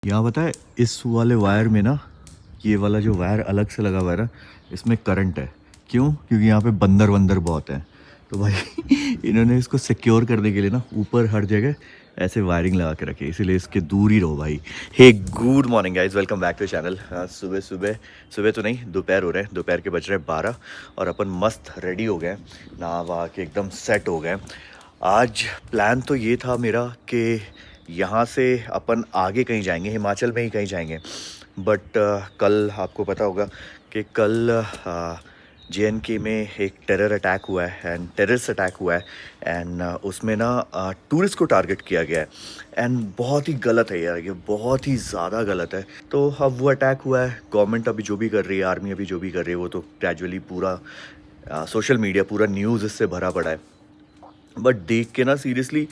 यहाँ पता है इस वाले वायर में ना, ये वाला जो वायर अलग से लगा हुआ है ना, इसमें करंट है। क्यों? क्योंकि यहाँ पे बंदर वंदर बहुत हैं। तो भाई इन्होंने इसको सिक्योर करने के लिए ना ऊपर हर जगह ऐसे वायरिंग लगा के रखी है, इसीलिए इसके दूर ही रहो भाई। Hey good morning guys, welcome back to channel. सुबह सुबह सुबह तो नहीं, दोपहर हो रहे हैं, दोपहर के बज रहे हैं 12 और अपन मस्त रेडी हो गए, नहा वहा के एकदम सेट हो गए। आज प्लान तो ये था मेरा कि यहाँ से अपन आगे कहीं जाएंगे, हिमाचल में ही कहीं जाएंगे। बट कल आपको पता होगा कि कल JNK में एक टेरर अटैक हुआ है एंड टेररिस्ट अटैक हुआ है एंड उसमें ना टूरिस्ट को टारगेट किया गया है एंड बहुत ही गलत है यार, ये बहुत ही ज़्यादा गलत है। तो अब वो अटैक हुआ है, गवर्नमेंट अभी जो भी कर रही है, आर्मी अभी जो भी कर रही है, वो तो ग्रेजुअली पूरा सोशल मीडिया, पूरा न्यूज़ इससे भरा पड़ा है। बट देख के ना सीरियसली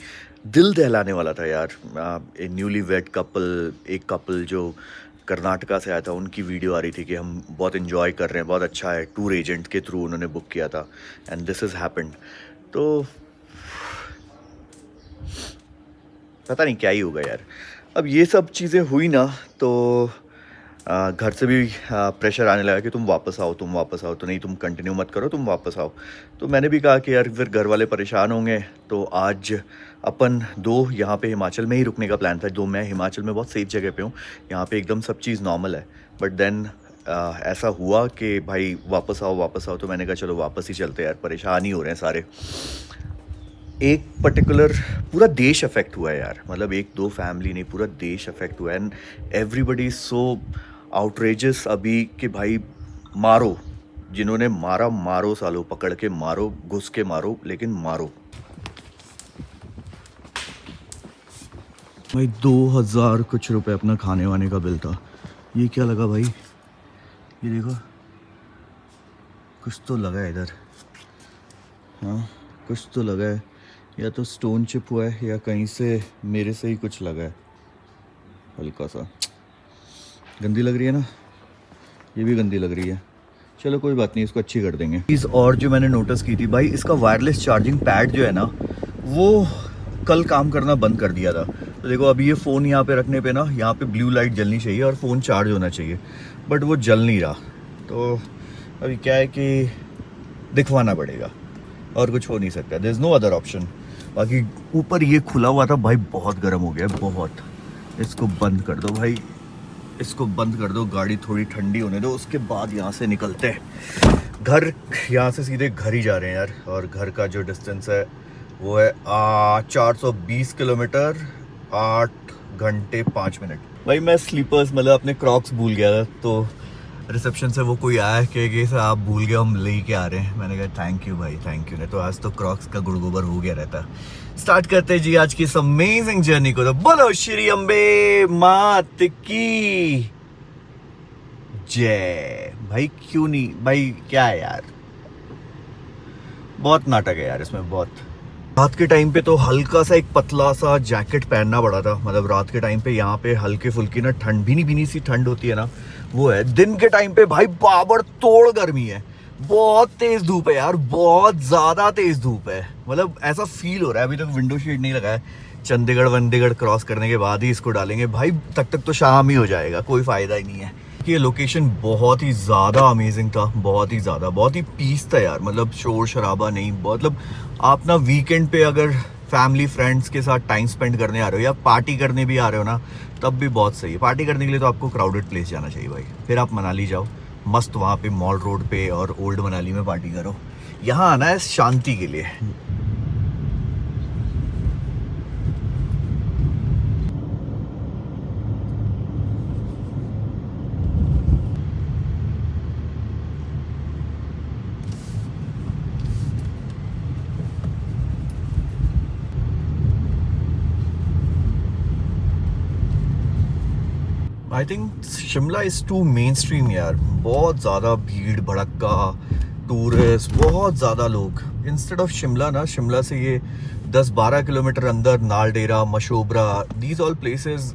दिल दहलाने वाला था यार। ए न्यूली वेड कपल, एक कपल जो कर्नाटका से आया था, उनकी वीडियो आ रही थी कि हम बहुत इन्जॉय कर रहे हैं, बहुत अच्छा है, टूर एजेंट के थ्रू उन्होंने बुक किया था एंड दिस इज़ हैपेंड। तो पता नहीं क्या ही होगा यार। अब ये सब चीज़ें हुई ना तो घर से भी प्रेशर आने लगा कि तुम वापस आओ, तुम वापस आओ। तो नहीं, तुम कंटिन्यू मत करो, तुम वापस आओ। तो मैंने भी कहा कि यार फिर घर वाले परेशान होंगे, तो आज अपन यहाँ पे हिमाचल में ही रुकने का प्लान था। मैं हिमाचल में बहुत सेफ जगह पे हूँ, यहाँ पे एकदम सब चीज़ नॉर्मल है। बट देन ऐसा हुआ कि भाई वापस आओ वापस आओ, तो मैंने कहा चलो वापस ही चलते यार, परेशान ही हो रहे हैं सारे। एक पर्टिकुलर पूरा देश अफेक्ट हुआ है यार, मतलब एक दो फैमिली नहीं, पूरा देश अफेक्ट हुआ है एंड एवरीबडी इज सो आउटरेजस अभी कि भाई मारो, जिन्होंने मारा मारो, सालो पकड़ के मारो, घुस के मारो, लेकिन मारो। भाई 2000 कुछ रुपए अपना खाने वाने का बिल था। ये क्या लगा भाई, ये देखो कुछ तो लगा है इधर, हाँ कुछ तो लगा है, या तो स्टोन चिप हुआ है या कहीं से मेरे से ही कुछ लगा है, हल्का सा। गंदी लग रही है ना, ये भी गंदी लग रही है। चलो कोई बात नहीं, इसको अच्छी कर देंगे। चीज़ और जो मैंने नोटिस की थी भाई, इसका वायरलेस चार्जिंग पैड जो है ना, वो कल काम करना बंद कर दिया था। तो देखो अभी ये फ़ोन यहाँ पे रखने पे ना, यहाँ पे ब्लू लाइट जलनी चाहिए और फ़ोन चार्ज होना चाहिए, बट वो जल नहीं रहा। तो अभी क्या है कि दिखवाना पड़ेगा, और कुछ हो नहीं सकता, there is no other option. बाकी ऊपर ये खुला हुआ था भाई, बहुत गर्म हो गया है बहुत। इसको बंद कर दो भाई, इसको बंद कर दो, गाड़ी थोड़ी ठंडी होने दो, उसके बाद यहाँ से निकलते हैं घर। यहाँ से सीधे घर ही जा रहे हैं यार, और घर का जो डिस्टेंस है वो है 420 किलोमीटर, 8 घंटे 5 मिनट। भाई मैं स्लीपर्स मतलब अपने क्रॉक्स भूल गया था, तो रिसेप्शन से वो कोई आया कि सर आप भूल गए, हम ले के आ रहे हैं। मैंने कहा थैंक यू भाई, थैंक यू। नहीं तो आज तो क्रॉक्स का गुड़गोबर हो गया रहता। स्टार्ट करते हैं जी आज की इस अमेजिंग जर्नी को। तो बोलो श्री अम्बे मात की जय। भाई क्यों नहीं भाई, क्या है यार, बहुत नाटक है यार इसमें, बहुत। रात के टाइम पे तो हल्का सा एक पतला सा जैकेट पहनना पड़ा था, मतलब रात के टाइम पे यहाँ पे हल्के फुल्की ना ठंड, भीनी सी ठंड होती है ना, वो है। दिन के टाइम पे भाई बाबड़ तोड़ गर्मी है, बहुत तेज धूप है यार, बहुत ज्यादा तेज धूप है। मतलब ऐसा फील हो रहा है, अभी तक विंडो शीट नहीं लगा है, चंडीगढ़ वंडीगढ़ क्रॉस करने के बाद ही इसको डालेंगे भाई, तक तो शाम ही हो जाएगा, कोई फायदा ही नहीं है। ये लोकेशन बहुत ही ज़्यादा अमेजिंग था, बहुत ही ज़्यादा, बहुत ही पीस था यार, मतलब शोर शराबा नहीं। मतलब आप ना वीकेंड पे अगर फैमिली फ्रेंड्स के साथ टाइम स्पेंड करने आ रहे हो या पार्टी करने भी आ रहे हो ना, तब भी बहुत सही है। पार्टी करने के लिए तो आपको क्राउडेड प्लेस जाना चाहिए भाई, फिर आप मनाली जाओ, मस्त वहाँ पे मॉल रोड पे और ओल्ड मनाली में पार्टी करो। यहाँ आना है शांति के लिए। I think Shimla is too mainstream यार, बहुत ज़्यादा भीड़ भड़क्का, टूरिस्ट, बहुत ज़्यादा लोग। इंस्टेड ऑफ शिमला ना, शिमला से ये 10-12 किलोमीटर अंदर नालडेरा, मशोबरा, दीज ऑल प्लेसेस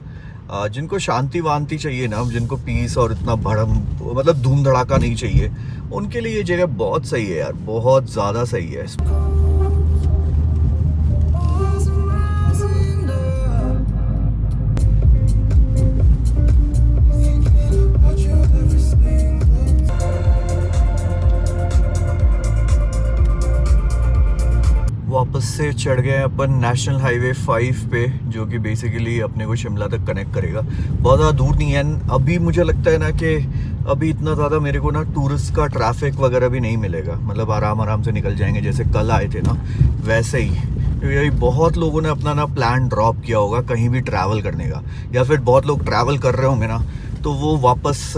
जिनको शांति वांति चाहिए ना, जिनको पीस और इतना भड़म मतलब धूम धड़ाका नहीं चाहिए, उनके लिए ये जगह बहुत सही है यार, बहुत ज़्यादा सही है। से चढ़ गए हैं अपन नेशनल हाईवे 5 पे, जो कि बेसिकली अपने को शिमला तक कनेक्ट करेगा। बहुत ज़्यादा दूर नहीं है। अभी मुझे लगता है ना कि अभी इतना ज़्यादा मेरे को ना टूरिस्ट का ट्रैफिक वगैरह भी नहीं मिलेगा, मतलब आराम से निकल जाएंगे जैसे कल आए थे ना वैसे ही। यही बहुत लोगों ने अपना ना प्लान ड्रॉप किया होगा कहीं भी ट्रैवल करने का, या फिर बहुत लोग ट्रैवल कर रहे होंगे ना तो वो वापस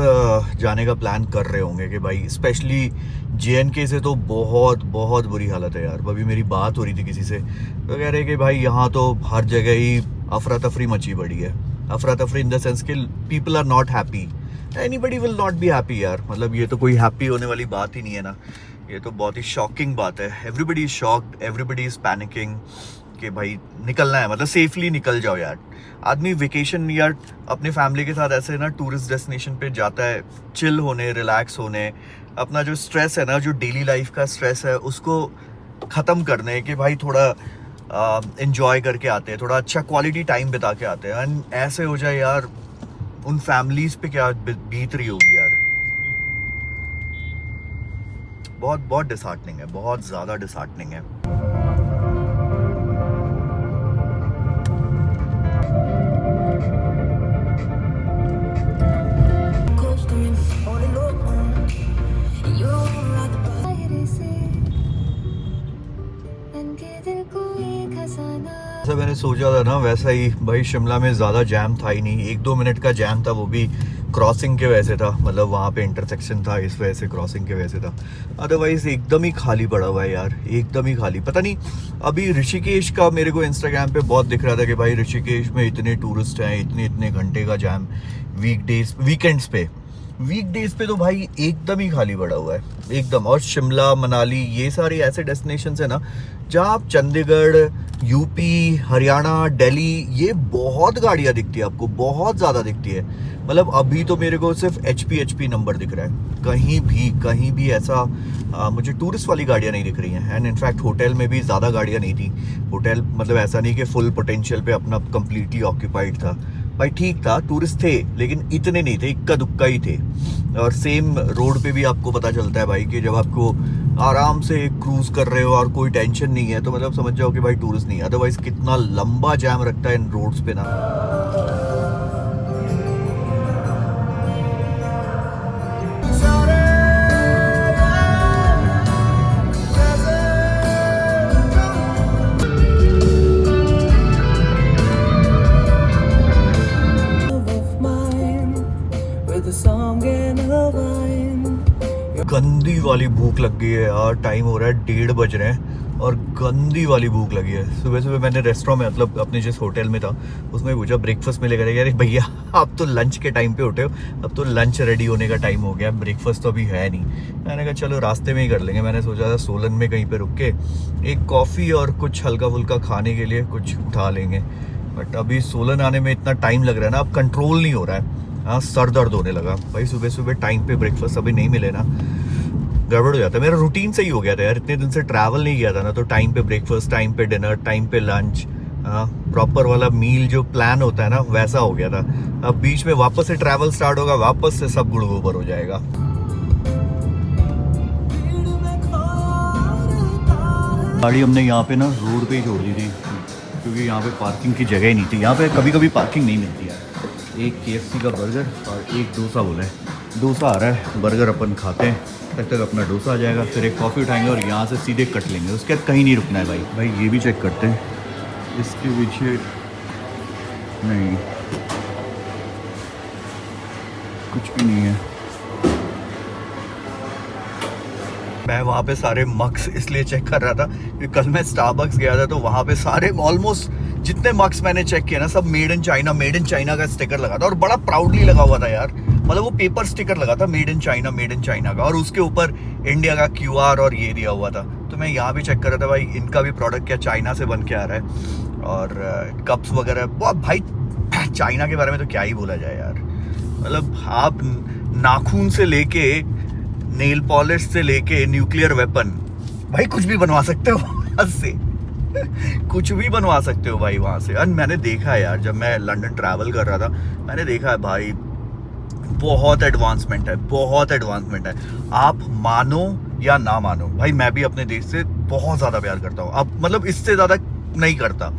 जाने का प्लान कर रहे होंगे कि भाई स्पेशली JNK से तो बहुत बहुत बुरी हालत है यार। अभी मेरी बात हो रही थी किसी से, तो कह रहे कि भाई यहाँ तो हर जगह ही अफरा तफरी मची पड़ी है। अफरा तफरी इन द सेंस कि people are not happy, anybody will not be happy यार। मतलब ये तो कोई हैप्पी होने वाली बात ही नहीं है ना, ये तो बहुत ही शॉकिंग बात है। Everybody is shocked, everybody is panicking कि भाई निकलना है, मतलब सेफली निकल जाओ यार। आदमी वेकेशन या अपने फैमिली के साथ ऐसे ना टूरिस्ट डेस्टिनेशन पे जाता है चिल होने, रिलैक्स होने, अपना जो स्ट्रेस है ना, जो डेली लाइफ का स्ट्रेस है उसको ख़त्म करने कि भाई थोड़ा एंजॉय करके आते हैं, थोड़ा अच्छा क्वालिटी टाइम बिता के आते हैं। एंड ऐसे हो जाए यार, उन फैमिलीज़ पे क्या बीत रही होगी यार। बहुत बहुत डिसहार्टनिंग है, बहुत ज़्यादा डिसहार्टनिंग है। जैसा मैंने सोचा था ना वैसा ही भाई, शिमला में ज़्यादा जैम था ही नहीं। 1-2 मिनट का जैम था, वो भी क्रॉसिंग के वजह से था, मतलब वहाँ पे इंटरसेक्शन था इस वजह से, क्रॉसिंग के वजह से था। अदरवाइज एकदम ही खाली पड़ा हुआ है यार, एकदम ही खाली। पता नहीं अभी ऋषिकेश का मेरे को इंस्टाग्राम पे बहुत दिख रहा था कि भाई ऋषिकेश में इतने टूरिस्ट हैं, इतने घंटे का जैम वीकेंड्स पे तो भाई एकदम ही खाली पड़ा हुआ है एकदम। और शिमला, मनाली, ये सारे ऐसे डेस्टिनेशंस है ना जहाँ आप चंडीगढ़, यूपी, हरियाणा, दिल्ली, ये बहुत गाड़ियाँ दिखती है आपको, बहुत ज़्यादा दिखती है। मतलब अभी तो मेरे को सिर्फ HP नंबर दिख रहा है, कहीं भी ऐसा मुझे टूरिस्ट वाली गाड़ियाँ नहीं दिख रही हैं। एंड इनफैक्ट होटल में भी ज़्यादा गाड़ियाँ नहीं थी। होटल मतलब ऐसा नहीं कि फुल पोटेंशियल पे अपना कम्प्लीटली ऑक्यूपाइड था भाई, ठीक था, टूरिस्ट थे लेकिन इतने नहीं थे, इक्का दुक्का ही थे। और सेम रोड पे भी आपको पता चलता है भाई कि जब आपको आराम से क्रूज कर रहे हो और कोई टेंशन नहीं है तो मतलब समझ जाओ कि भाई टूरिस्ट नहीं है। अदरवाइज कितना लंबा जैम रखता है इन रोड्स पे ना। गंदी वाली भूख लग गई है यार, टाइम हो रहा है 1:30 बज रहे हैं और गंदी वाली भूख लगी है। सुबह मैंने रेस्टोरेंट में, मतलब अपने जिस होटल में था उसमें पूछा ब्रेकफास्ट मिलेगा? यार भैया आप तो लंच के टाइम पे उठे हो, अब तो लंच रेडी होने का टाइम हो गया, ब्रेकफास्ट तो अभी है नहीं। मैंने कहा चलो रास्ते में ही कर लेंगे। मैंने सोचा था सोलन में कहीं पे रुक के एक कॉफ़ी और कुछ हल्का फुल्का खाने के लिए कुछ उठा लेंगे, बट अभी सोलन आने में इतना टाइम लग रहा है ना, अब कंट्रोल नहीं हो रहा है। हाँ, सर दर्द होने लगा भाई, सुबह टाइम पे ब्रेकफास्ट अभी नहीं मिले ना गड़बड़ हो जाता है। मेरा रूटीन सही हो गया था यार, इतने दिन से ट्रैवल नहीं किया था ना, तो टाइम पे ब्रेकफास्ट, टाइम पे डिनर, टाइम पे लंच, प्रॉपर वाला मील जो प्लान होता है ना वैसा हो गया था। अब बीच में वापस से ट्रैवल स्टार्ट होगा, वापस से सब गुड़ गोबर हो जाएगा। गाड़ी हमने यहाँ पे ना रोड पे ही छोड़ दी थी क्योंकि यहाँ पे पार्किंग की जगह ही नहीं थी। यहाँ पे कभी पार्किंग नहीं मिलती यार। एक KFC का बर्गर और एक डोसा बोला है। डोसा आ रहा है, बर्गर अपन खाते हैं, तब तक अपना डोसा आ जाएगा, फिर एक कॉफ़ी उठाएंगे और यहाँ से सीधे कट लेंगे। उसके बाद कहीं नहीं रुकना है भाई। ये भी चेक करते हैं, इसके पीछे नहीं, कुछ भी नहीं है। मैं वहाँ पे सारे मग्स इसलिए चेक कर रहा था क्योंकि कल मैं स्टारबक्स गया था तो वहाँ पे सारे ऑलमोस्ट जितने मग्स मैंने चेक किया ना, सब मेड इन चाइना का स्टिकर लगा था और बड़ा प्राउडली लगा हुआ था यार। मतलब वो पेपर स्टिकर लगा था मेड इन चाइना का, और उसके ऊपर इंडिया का QR और ये दिया हुआ था। तो मैं यहाँ भी चेक कर रहा था भाई, इनका भी प्रोडक्ट क्या चाइना से बन के आ रहा है। और कप्स वगैरह बहुत भाई, चाइना के बारे में तो क्या ही बोला जाए यार। मतलब आप नाखून से लेके नेल पॉलिश से लेके न्यूक्लियर वेपन, भाई कुछ भी बनवा सकते हो वहाँ से कुछ भी बनवा सकते हो भाई वहाँ से। और मैंने देखा है यार, जब मैं लंदन ट्रैवल कर रहा था मैंने देखा है भाई, बहुत एडवांसमेंट है। आप मानो या ना मानो भाई, मैं भी अपने देश से बहुत ज़्यादा प्यार करता हूँ। अब मतलब इससे ज़्यादा नहीं करता,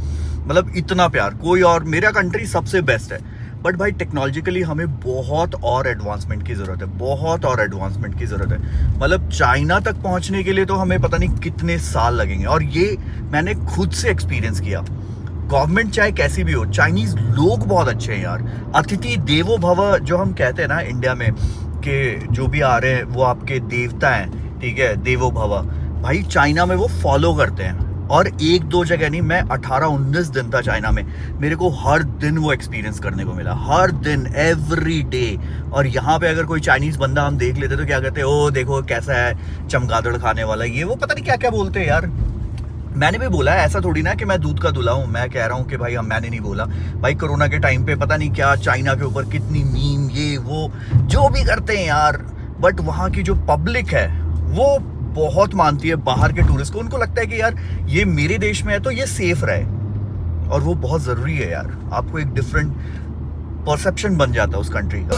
मतलब इतना प्यार कोई और, मेरा कंट्री सबसे बेस्ट है। बट भाई टेक्नोलॉजिकली हमें बहुत और एडवांसमेंट की ज़रूरत है, बहुत और एडवांसमेंट की ज़रूरत है। मतलब चाइना तक पहुंचने के लिए तो हमें पता नहीं कितने साल लगेंगे, और ये मैंने खुद से एक्सपीरियंस किया। गवर्नमेंट चाहे कैसी भी हो, चाइनीज लोग बहुत अच्छे हैं यार। अतिथि देवो भव जो हम कहते हैं ना इंडिया में, कि जो भी आ रहे हैं वो आपके देवता हैं, ठीक है, देवो भव, भाई चाइना में वो फॉलो करते हैं। और एक दो जगह नहीं, मैं 18-19 दिन था चाइना में, मेरे को हर दिन वो एक्सपीरियंस करने को मिला, हर दिन, एवरी डे। और यहाँ पे अगर कोई चाइनीज बंदा हम देख लेते तो क्या कहते हैं, ओ देखो कैसा है, चमगादड़ खाने वाला, ये वो पता नहीं क्या क्या बोलते हैं यार। मैंने भी बोला है, ऐसा थोड़ी ना कि मैं दूध का दूल्हा हूँ, मैं कह रहा हूँ कि भाई मैंने नहीं बोला भाई। कोरोना के टाइम पे पता नहीं क्या चाइना के ऊपर कितनी मीम, ये वो जो भी करते हैं यार, बट वहाँ की जो पब्लिक है वो बहुत मानती है बाहर के टूरिस्ट को। उनको लगता है कि यार ये मेरे देश में है तो ये सेफ रहे, और वो बहुत ज़रूरी है यार। आपको एक डिफरेंट परसेप्शन बन जाता है उस कंट्री का।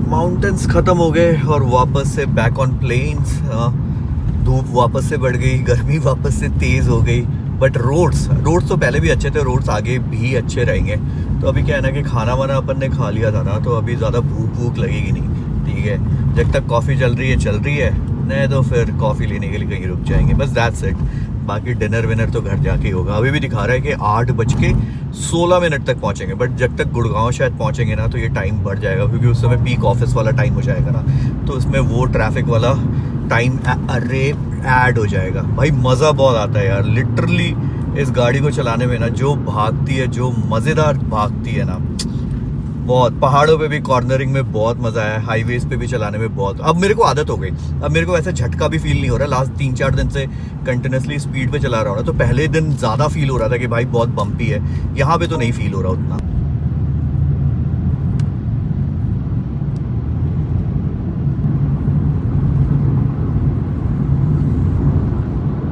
माउंटेन्स खत्म हो गए और वापस से बैक ऑन प्लेन्स। धूप वापस से बढ़ गई, गर्मी वापस से तेज़ हो गई, बट रोड्स तो पहले भी अच्छे थे, रोड्स आगे भी अच्छे रहेंगे। तो अभी क्या है ना कि खाना वाना अपन ने खा लिया था ना, तो अभी ज़्यादा भूख लगेगी नहीं, ठीक है। जब तक कॉफ़ी चल रही है, नहीं तो फिर कॉफ़ी लेने के लिए कहीं रुक जाएंगे, बस दैट्स इट। बाकी डिनर विनर तो घर जाके ही होगा। अभी भी दिखा रहा है कि 8:16 तक पहुंचेंगे, बट जब तक गुड़गांव शायद पहुंचेंगे ना तो ये टाइम बढ़ जाएगा, क्योंकि उस समय पीक ऑफिस वाला टाइम हो जाएगा ना, तो उसमें वो ट्रैफिक वाला टाइम अरे ऐड हो जाएगा। भाई मज़ा बहुत आता है यार, लिटरली इस गाड़ी को चलाने में ना, जो भागती है, जो मज़ेदार भागती है ना, बहुत। पहाड़ों पे भी कॉर्नरिंग में बहुत मज़ा आया, हाईवेज पे भी चलाने में बहुत। अब मेरे को आदत हो गई, अब मेरे को वैसे झटका भी फील नहीं हो रहा। लास्ट 3-4 दिन से कंटिन्यूसली स्पीड पे चला रहा हूँ ना, तो पहले दिन ज़्यादा फील हो रहा था कि भाई बहुत बम्पी है, यहाँ पे तो नहीं फील हो रहा उतना।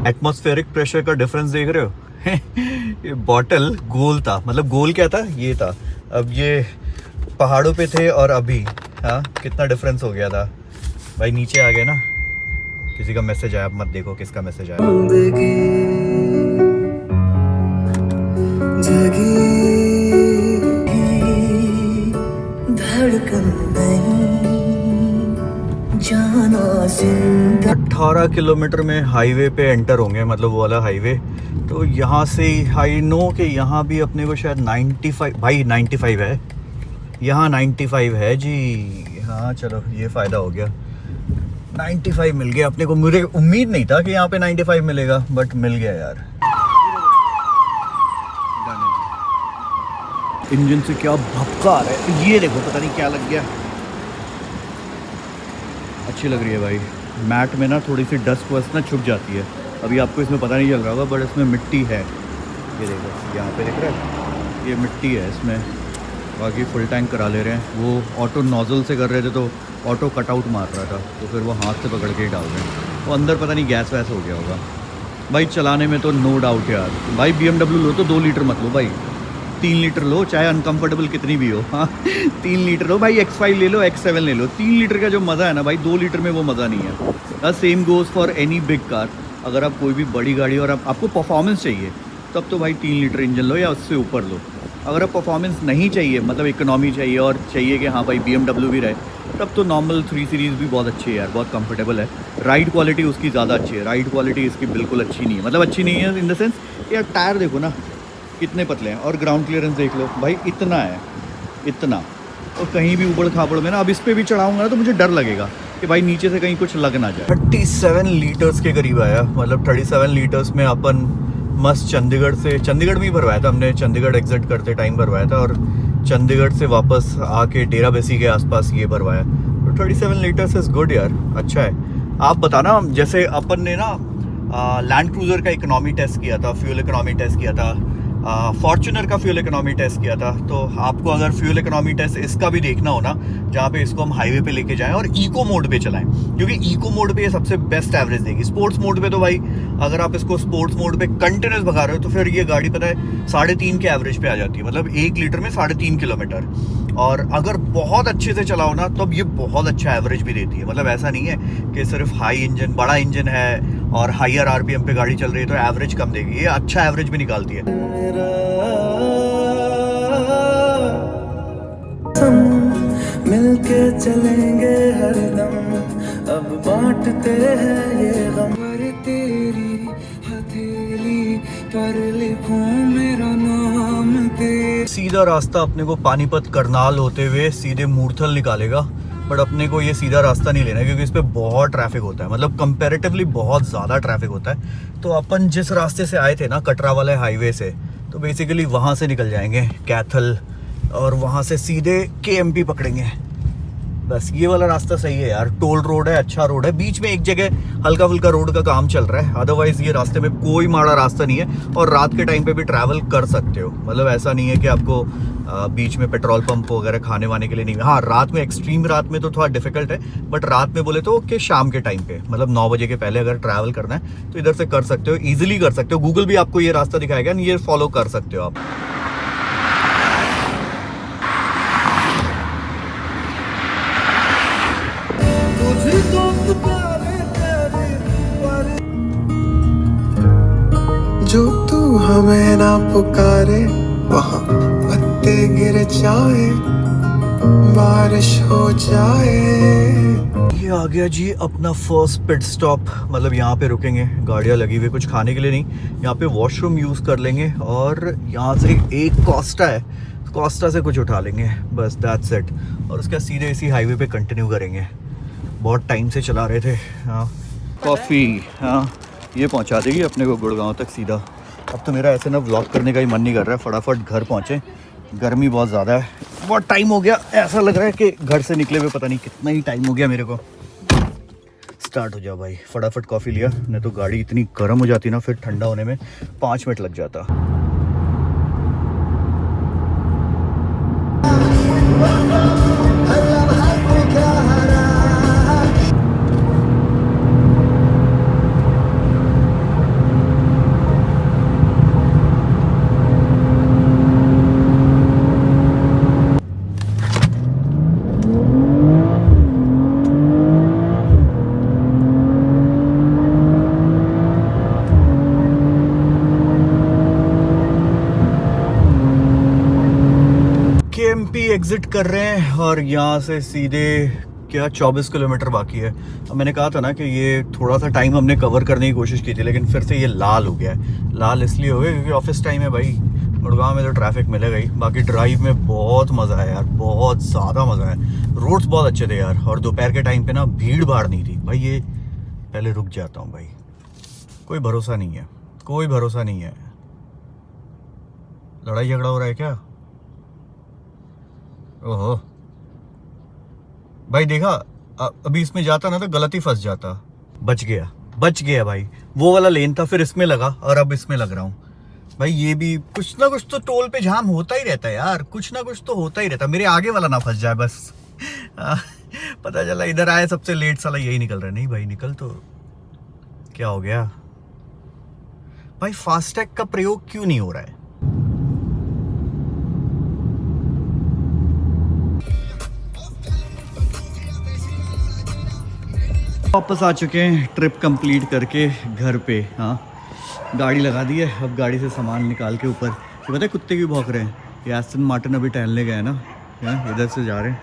एटमॉस्फेरिक प्रेशर का डिफरेंस देख रहे हो। ये बॉटल गोल था, मतलब गोल क्या था, ये था। अब ये पहाड़ों पे थे और अभी, हाँ कितना डिफरेंस हो गया था भाई। नीचे आ गए ना, किसी का मैसेज आया, अब मत देखो किसका मैसेज आया। धड़कन 18 किलोमीटर में हाईवे पे एंटर होंगे, मतलब वो वाला हाईवे। तो यहाँ से आई नो कि यहाँ भी अपने को शायद 95, भाई 95 है यहाँ, 95 है जी। हाँ चलो ये फ़ायदा हो गया, 95 मिल गया अपने को। मुझे उम्मीद नहीं था कि यहाँ पे 95 मिलेगा, बट मिल गया यार। इंजन से क्या भपका आ रहा है, ये देखो, पता नहीं क्या लग गया। अच्छी लग रही है भाई। मैट में ना थोड़ी सी डस्ट वस्ट ना छुप जाती है। अभी आपको इसमें पता नहीं चल रहा होगा, बट इसमें मिट्टी है, ये देखो यहाँ पे दिख रहा है, ये मिट्टी है इसमें। बाकी फुल टैंक करा ले रहे हैं। वो ऑटो नोज़ल से कर रहे थे तो ऑटो कटआउट मार रहा था, तो फिर वो हाथ से पकड़ के ही डाल रहे हैं। वो अंदर पता नहीं गैस वैस हो गया होगा। भाई चलाने में तो नो डाउट यार। भाई BMW लो तो 2 लीटर मत लो भाई, 3 लीटर लो, चाहे अनकंफर्टेबल कितनी भी हो। हाँ 3 लीटर लो भाई, X5 ले लो, X7 ले लो। 3 लीटर का जो मज़ा है ना भाई, 2 लीटर में वो मज़ा नहीं है। Same goes for any big car. अगर आप कोई भी बड़ी गाड़ी और आपको परफॉर्मेंस चाहिए, तब तो भाई 3 लीटर इंजन लो या उससे ऊपर लो। अगर आप परफॉर्मेंस नहीं चाहिए, मतलब इकोनॉमी चाहिए और चाहिए कि हाँ भाई BMW भी रहे, तब तो नॉर्मल 3 सीरीज़ भी बहुत अच्छी है यार, बहुत कंफर्टेबल है। राइड क्वालिटी उसकी ज़्यादा अच्छी है, राइड क्वालिटी इसकी बिल्कुल अच्छी नहीं है। मतलब अच्छी नहीं है इन द सेंस यार, टायर देखो ना कितने पतले हैं, और ग्राउंड क्लियरेंस देख लो भाई, इतना है, इतना। और कहीं भी उबड़ खाबड़ में ना, अब इस पर भी चढ़ाऊँगा ना तो मुझे डर लगेगा कि भाई नीचे से कहीं कुछ लग ना जाए। 37 लीटर्स के करीब आया, मतलब 37 लीटर्स में अपन मस्त चंडीगढ़ में ही भरवाया था हमने। चंडीगढ़ एग्जिट करते टाइम भरवाया था, और चंडीगढ़ से वापस आके डेराबेसी के आसपास ये भरवाया। तो 37 लीटर्स इज़ गुड यार, अच्छा है। आप बताना, जैसे अपन ने ना लैंड क्रूज़र का इकोनॉमी टेस्ट किया था, फ्यूल इकोनॉमी टेस्ट किया था, फॉर्च्यूनर का फ्यूल इकोनॉमी टेस्ट किया था। तो आपको अगर फ्यूल इकोनॉमी टेस्ट इसका भी देखना हो ना, जहाँ पे इसको हम हाईवे पे लेके जाएं और इको मोड पे चलाएं, क्योंकि इको मोड पे ये सबसे बेस्ट एवरेज देगी। स्पोर्ट्स मोड पे तो भाई अगर आप इसको स्पोर्ट्स मोड पे कंटिन्यूस भगा रहे हो तो फिर ये गाड़ी पता है 3.5 के एवरेज पे आ जाती है, मतलब 1 लीटर में 3.5 किलोमीटर। और अगर बहुत अच्छे से चलाओ ना तो अब ये बहुत अच्छा एवरेज भी देती है। मतलब ऐसा नहीं है कि सिर्फ हाई इंजन, बड़ा इंजन है और हायर आरपीएम पे गाड़ी चल रही है तो एवरेज कम देगी, ये अच्छा एवरेज भी निकालती है। मिलके चलेंगे हरदम, अब बांटते हैं ये गम, तेरी हथेली पर लिखूं मेरा नाम तेरा। सीधा रास्ता अपने को पानीपत करनाल होते हुए सीधे मूर्थल निकालेगा, बट अपने को ये सीधा रास्ता नहीं लेना है क्योंकि इस पर बहुत ट्रैफिक होता है, मतलब कंपैरेटिवली बहुत ज़्यादा ट्रैफिक होता है। तो अपन जिस रास्ते से आए थे ना, कटरा वाले हाईवे से, तो बेसिकली वहाँ से निकल जाएंगे कैथल और वहाँ से सीधे केएमपी पकड़ेंगे। बस ये वाला रास्ता सही है यार, टोल रोड है, अच्छा रोड है, बीच में एक जगह हल्का फुल्का रोड का काम चल रहा है, अदरवाइज ये रास्ते में कोई माड़ा रास्ता नहीं है। और रात के टाइम पे भी ट्रैवल कर सकते हो, मतलब ऐसा नहीं है कि आपको बीच में पेट्रोल पंप वगैरह खाने वाने के लिए नहीं। हाँ, रात में, एक्सट्रीम रात में तो थोड़ा डिफिकल्ट है, बट रात में बोले तो कि शाम के टाइम पे, मतलब 9 बजे के पहले अगर ट्रैवल करना है तो इधर से कर सकते हो, ईजिली कर सकते हो। गूगल भी आपको ये रास्ता दिखाएगा, ये फॉलो कर सकते हो आप। जो तू हमें ना पुकारे, वहाँ पत्ते गिर जाए, बारिश हो जाए। ये आ गया जी अपना फर्स्ट पिट स्टॉप, मतलब यहाँ पे रुकेंगे, गाड़ियाँ लगी हुई, कुछ खाने के लिए नहीं, यहाँ पे वॉशरूम यूज़ कर लेंगे और यहाँ से एक कोस्टा है, कोस्टा से कुछ उठा लेंगे, बस दैट्स इट। और उसके सीधे इसी हाईवे पे कंटिन्यू करेंगे, बहुत टाइम से चला रहे थे। हाँ, कॉफ़ी, हाँ ये पहुंचा देगी अपने को गुड़गांव तक सीधा। अब तो मेरा ऐसे ना व्लॉग करने का ही मन नहीं कर रहा है, फटाफट घर पहुंचे, गर्मी बहुत ज़्यादा है, बहुत टाइम हो गया, ऐसा लग रहा है कि घर से निकले हुए पता नहीं कितना ही टाइम हो गया मेरे को। स्टार्ट हो जाओ भाई, फटाफट कॉफ़ी लिया, नहीं तो गाड़ी इतनी गर्म हो जाती ना, फिर ठंडा होने में 5 मिनट लग जाता। केएमपी एग्जिट कर रहे हैं और यहाँ से सीधे क्या 24 किलोमीटर बाकी है। अब मैंने कहा था ना कि ये थोड़ा सा टाइम हमने कवर करने की कोशिश की थी, लेकिन फिर से ये लाल हो गया है। लाल इसलिए हो गया क्योंकि ऑफिस टाइम है भाई, गुड़गांव में तो ट्रैफिक मिलेगा ही। बाकी ड्राइव में बहुत मज़ा है यार, बहुत ज़्यादा मज़ा है, रोड्स बहुत अच्छे थे यार, और दोपहर के टाइम पे ना भीड़ भाड़ नहीं थी भाई। ये पहले रुक जाता हूँ भाई, कोई भरोसा नहीं है, कोई भरोसा नहीं है। लड़ाई झगड़ा हो रहा है क्या? ओहो भाई, देखा अभी इसमें जाता ना तो गलत ही फंस जाता। बच गया, बच गया भाई, वो वाला लेन था, फिर इसमें लगा और अब इसमें लग रहा हूँ भाई। ये भी कुछ ना कुछ तो टोल पे जाम होता ही रहता है यार, कुछ ना कुछ तो होता ही रहता। मेरे आगे वाला ना फंस जाए बस। पता चला इधर आए सबसे लेट, साला यही निकल रहा है। नहीं भाई निकल, तो क्या हो गया भाई? फास्टैग का प्रयोग क्यों नहीं हो रहा है? वापस आ चुके हैं ट्रिप कंप्लीट करके घर पे। हाँ, गाड़ी लगा दी है, अब गाड़ी से सामान निकाल के ऊपर। ये पता है कुत्ते क्यों भौंक रहे हैं? ये एस्टन मार्टिन अभी टहलने गए ना, इधर से जा रहे हैं,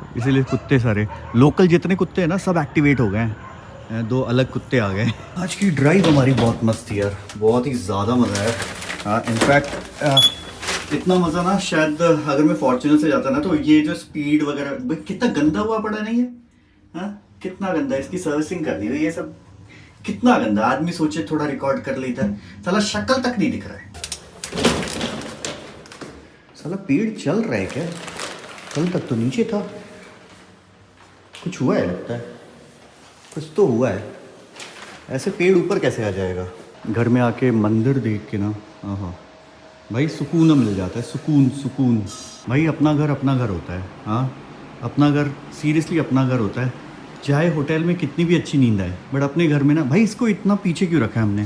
तो इसीलिए कुत्ते सारे लोकल जितने कुत्ते हैं ना सब एक्टिवेट हो गए हैं, 2 अलग कुत्ते आ गए। आज की ड्राइव हमारी बहुत मस्त थी यार, बहुत ही ज़्यादा मज़ा आया। हाँ, इनफैक्ट इतना मज़ा ना शायद अगर मैं फॉर्च्यूनर से जाता ना, तो ये जो स्पीड वगैरह कितना गंदा हुआ पड़ा नहीं है। हाँ, कितना गंदा, इसकी सर्विसिंग कर दी हुई ये सब, कितना गंदा। आदमी सोचे थोड़ा रिकॉर्ड कर लेता, साला शक्ल तक नहीं दिख रहा है। साला पेड़ चल रहा है क्या? कल तक तो नीचे था, कुछ हुआ है लगता है, कुछ तो हुआ है। ऐसे पेड़ ऊपर कैसे आ जाएगा? घर में आके मंदिर देख के ना, हाँ, भाई सुकून मिल जाता है, सुकून सुकून। भाई अपना घर होता है। हाँ, अपना घर सीरियसली अपना घर होता है। चाहे होटल में कितनी भी अच्छी नींद आए, बट अपने घर में ना भाई, इसको इतना पीछे क्यों रखा है हमने?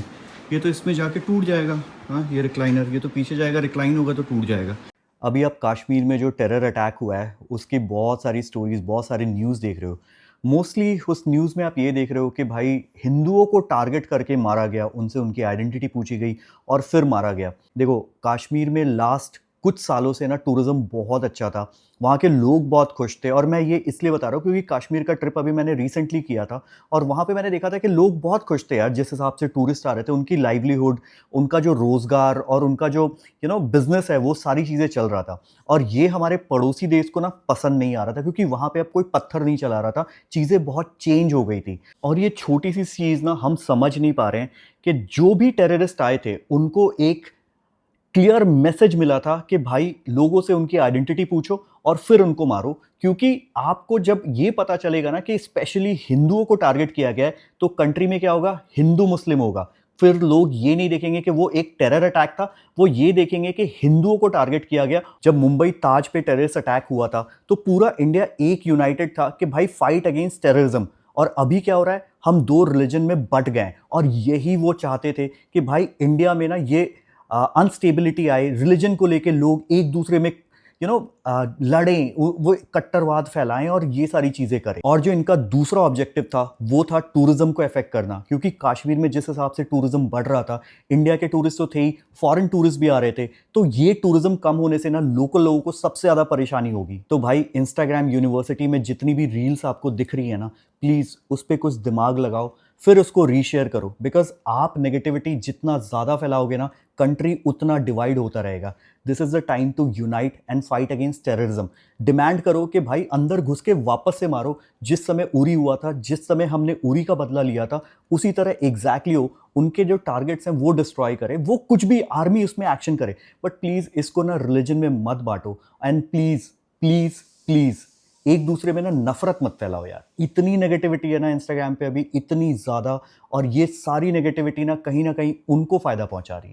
ये तो इसमें जाके टूट जाएगा। हाँ, ये रिक्लाइनर, ये तो पीछे जाएगा, रिक्लाइन होगा तो टूट जाएगा। अभी आप कश्मीर में जो टेरर अटैक हुआ है उसकी बहुत सारी स्टोरीज, बहुत सारे न्यूज़ देख रहे हो। मोस्टली उस न्यूज़ में आप ये देख रहे हो कि भाई हिंदुओं को टारगेट करके मारा गया, उनसे उनकी आइडेंटिटी पूछी गई और फिर मारा गया। देखो, कश्मीर में लास्ट कुछ सालों से ना टूरिज़्म बहुत अच्छा था, वहाँ के लोग बहुत खुश थे। और मैं ये इसलिए बता रहा हूँ क्योंकि कश्मीर का ट्रिप अभी मैंने रिसेंटली किया था और वहाँ पे मैंने देखा था कि लोग बहुत खुश थे यार, जिस हिसाब से टूरिस्ट आ रहे थे, उनकी लाइवलीहुड, उनका जो रोज़गार और उनका जो बिज़नेस है, वो सारी चीज़ें चल रहा था। और ये हमारे पड़ोसी देश को ना पसंद नहीं आ रहा था क्योंकि वहाँ पे अब कोई पत्थर नहीं चला रहा था, चीज़ें बहुत चेंज हो गई थी। और ये छोटी सी चीज़ ना हम समझ नहीं पा रहे हैं कि जो भी टेररिस्ट आए थे उनको एक क्लियर मैसेज मिला था कि भाई लोगों से उनकी आइडेंटिटी पूछो और फिर उनको मारो। क्योंकि आपको जब ये पता चलेगा ना कि स्पेशली हिंदुओं को टारगेट किया गया है, तो कंट्री में क्या होगा, हिंदू मुस्लिम होगा। फिर लोग ये नहीं देखेंगे कि वो एक टेरर अटैक था, वो ये देखेंगे कि हिंदुओं को टारगेट किया गया। जब मुंबई ताज पे टेररिस्ट अटैक हुआ था तो पूरा इंडिया एक यूनाइटेड था कि भाई फाइट अगेंस्ट टेररिज्म। और अभी क्या हो रहा है, हम दो रिलीजन में बट गए। और यही वो चाहते थे कि भाई इंडिया में ना ये अनस्टेबिलिटी आए, रिलीजन को लेके लोग एक दूसरे में लड़ें, वो कट्टरवाद फैलाएं और ये सारी चीज़ें करें। और जो इनका दूसरा ऑब्जेक्टिव था वो था टूरिज्म को अफेक्ट करना, क्योंकि कश्मीर में जिस हिसाब से टूरिज्म बढ़ रहा था, इंडिया के टूरिस्ट तो थे ही, फॉरेन टूरिस्ट भी आ रहे थे, तो ये टूरिज्म कम होने से ना लोकल लोगों को सबसे ज़्यादा परेशानी होगी। तो भाई इंस्टाग्राम यूनिवर्सिटी में जितनी भी रील्स आपको दिख रही है ना, प्लीज़ उस पर कुछ दिमाग लगाओ, फिर उसको रीशेयर करो। बिकॉज आप नेगेटिविटी जितना ज़्यादा फैलाओगे ना, कंट्री उतना डिवाइड होता रहेगा। This is the time to unite and fight against terrorism. Demand करो कि भाई अंदर घुस के वापस से मारो। जिस समय उरी हुआ था, जिस समय हमने उरी का बदला लिया था, उसी तरह एग्जैक्टली हो, उनके जो टारगेट्स हैं वो डिस्ट्रॉय करे, वो कुछ भी आर्मी उसमें एक्शन करे। बट प्लीज़ इसको ना रिलीजन में मत बांटो। एंड प्लीज़ प्लीज़ प्लीज़ एक दूसरे में ना नफरत मत फैलाओ यार। इतनी नेगेटिविटी है ना इंस्टाग्राम पे अभी, इतनी ज़्यादा, और ये सारी नेगेटिविटी ना कहीं उनको फ़ायदा पहुंचा रही है।